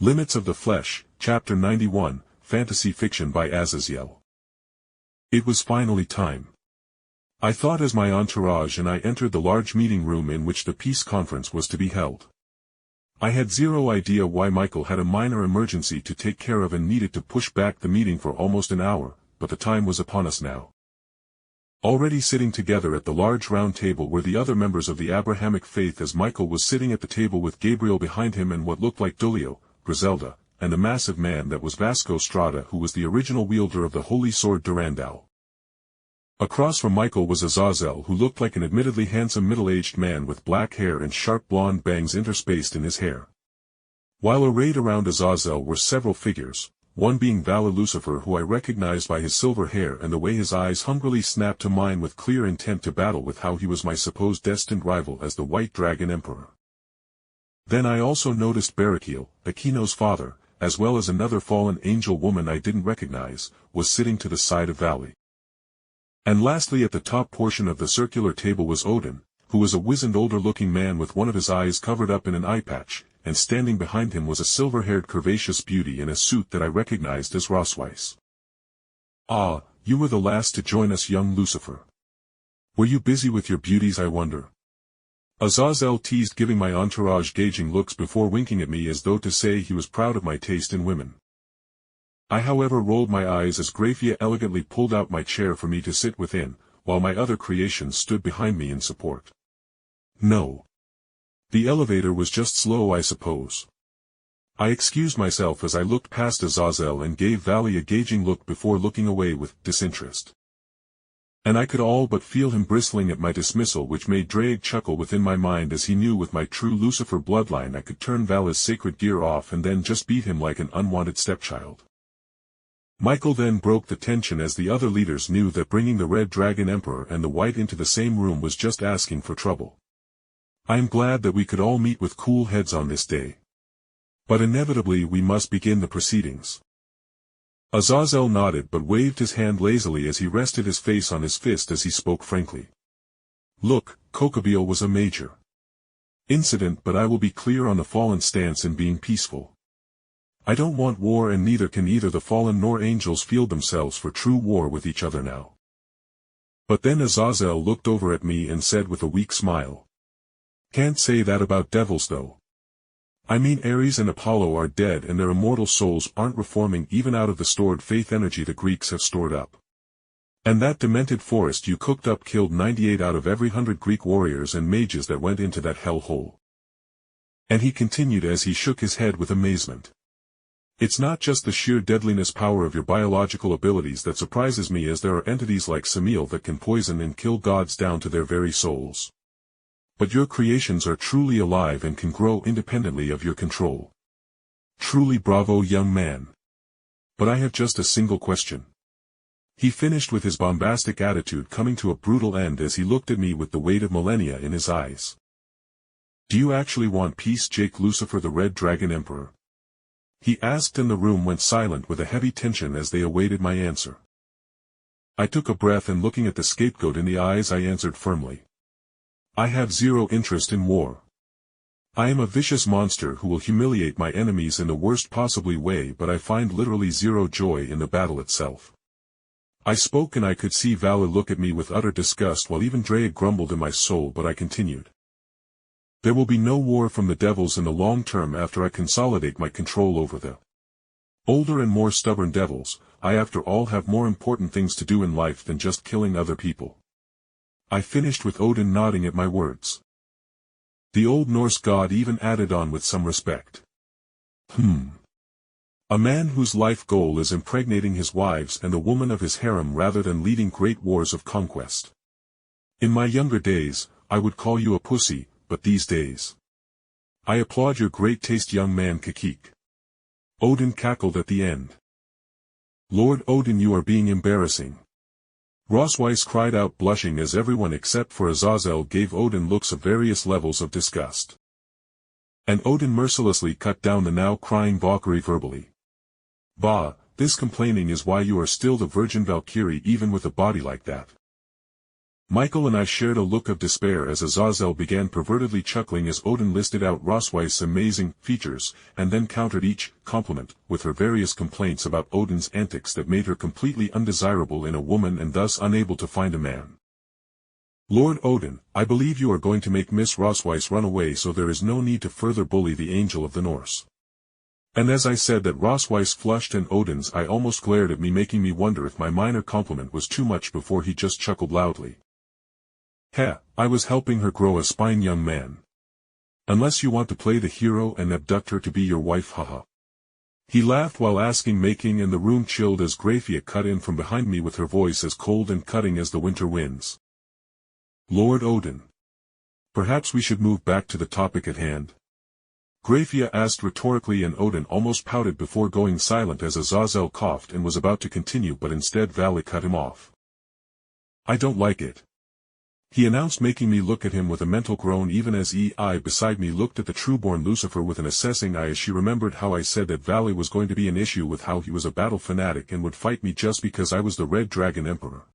Limits of the Flesh, Chapter 91, Fantasy Fiction by Azazyel. It was finally time. I thought as my entourage and I entered the large meeting room in which the peace conference was to be held. I had zero idea why Micheal had a minor emergency to take care of and needed to push back the meeting for almost an hour, but the time was upon us now. Already sitting together at the large round table were the other members of the Abrahamic Faith, as Micheal was sitting at the table with Gabriel behind him and what looked like Dulio, Griselda, and a massive man that was Vasco Strade, who was the original wielder of the holy sword Durandal. Across from Micheal was Azazyel, who looked like an admittedly handsome middle-aged man with black hair and sharp blonde bangs interspaced in his hair. While arrayed around Azazyel were several figures, one being Valor Lucifer, who I recognized by his silver hair and the way his eyes hungrily snapped to mine with clear intent to battle with how he was my supposed destined rival as the White Dragon Emperor. Then I also noticed Micheal, Aquino's father, as well as another fallen angel woman I didn't recognize, was sitting to the side of Valley. And lastly, at the top portion of the circular table was Odin, who was a wizened older-looking man with one of his eyes covered up in an eye patch, and standing behind him was a silver-haired curvaceous beauty in a suit that I recognized as Rosweiss. "Ah, you were the last to join us, young Lucifer. Were you busy with your beauties, I wonder?" Azazyel teased, giving my entourage gauging looks before winking at me as though to say he was proud of my taste in women. I however rolled my eyes as Griselda elegantly pulled out my chair for me to sit within, while my other creations stood behind me in support. No. The elevator was just slow, I suppose. I excused myself as I looked past Azazyel and gave Valley a gauging look before looking away with disinterest. And I could all but feel him bristling at my dismissal, which made Drake chuckle within my mind, as he knew with my true Lucifer bloodline I could turn Val's sacred gear off and then just beat him like an unwanted stepchild. Micheal then broke the tension, as the other leaders knew that bringing the Red Dragon Emperor and the White into the same room was just asking for trouble. I am glad that we could all meet with cool heads on this day. But inevitably we must begin the proceedings. Azazyel nodded but waved his hand lazily as he rested his face on his fist as he spoke frankly. "Look, Gabriel was a major incident, but I will be clear on the fallen stance in being peaceful. I don't want war, and neither can either the fallen nor angels field themselves for true war with each other now." But then Azazyel looked over at me and said with a weak smile, "Can't say that about devils though. I mean, Ares and Apollo are dead and their immortal souls aren't reforming even out of the stored faith energy the Greeks have stored up. And that demented forest you cooked up killed 98 out of every 100 Greek warriors and mages that went into that hell hole." And he continued as he shook his head with amazement, "It's not just the sheer deadliness power of your biological abilities that surprises me, as there are entities like Micheal that can poison and kill gods down to their very souls. But your creations are truly alive and can grow independently of your control. Truly bravo, young man. But I have just a single question." He finished with his bombastic attitude coming to a brutal end as he looked at me with the weight of millennia in his eyes. "Do you actually want peace, Jake Lucifer, the Red Dragon Emperor?" he asked, and the room went silent with a heavy tension as they awaited my answer. I took a breath and, looking at the scapegoat in the eyes, I answered firmly, "I have zero interest in war. I am a vicious monster who will humiliate my enemies in the worst possibly way, but I find literally zero joy in the battle itself." I spoke, and I could see Valor look at me with utter disgust, while even Drake grumbled in my soul, but I continued. "There will be no war from the devils in the long term after I consolidate my control over the older and more stubborn devils. I after all have more important things to do in life than just killing other people." I finished with Odin nodding at my words. The Old Norse god even added on with some respect, "A man whose life goal is impregnating his wives and the woman of his harem rather than leading great wars of conquest. In my younger days, I would call you a pussy, but these days, I applaud your great taste, young man." Kikik. Odin cackled at the end. "Lord Odin, you are being embarrassing." Rosweiss cried out, blushing, as everyone except for Azazyel gave Odin looks of various levels of disgust. And Odin mercilessly cut down the now crying Valkyrie verbally. "Bah, this complaining is why you are still the virgin Valkyrie, even with a body like that." Micheal and I shared a look of despair as Azazyel began pervertedly chuckling as Odin listed out Roswife's amazing features, and then countered each compliment with her various complaints about Odin's antics that made her completely undesirable in a woman and thus unable to find a man. Lord Odin, I believe you are going to make Miss Rosweiss run away, so there is no need to further bully the angel of the Norse. And as I said that, Rosweiss flushed and Odin's eye almost glared at me, making me wonder if my minor compliment was too much before he just chuckled loudly. Heh, I was helping her grow a spine, young man. Unless you want to play the hero and abduct her to be your wife, haha. He laughed while asking, making and the room chilled as Grafia cut in from behind me with her voice as cold and cutting as the winter winds. Lord Odin. Perhaps we should move back to the topic at hand? Grafia asked rhetorically, and Odin almost pouted before going silent as Azazyel coughed and was about to continue, but instead Vali cut him off. I don't like it, he announced, making me look at him with a mental groan, even as I beside me looked at the trueborn Lucifer with an assessing eye as she remembered how I said that Vali was going to be an issue with how he was a battle fanatic and would fight me just because I was the Red Dragon Emperor.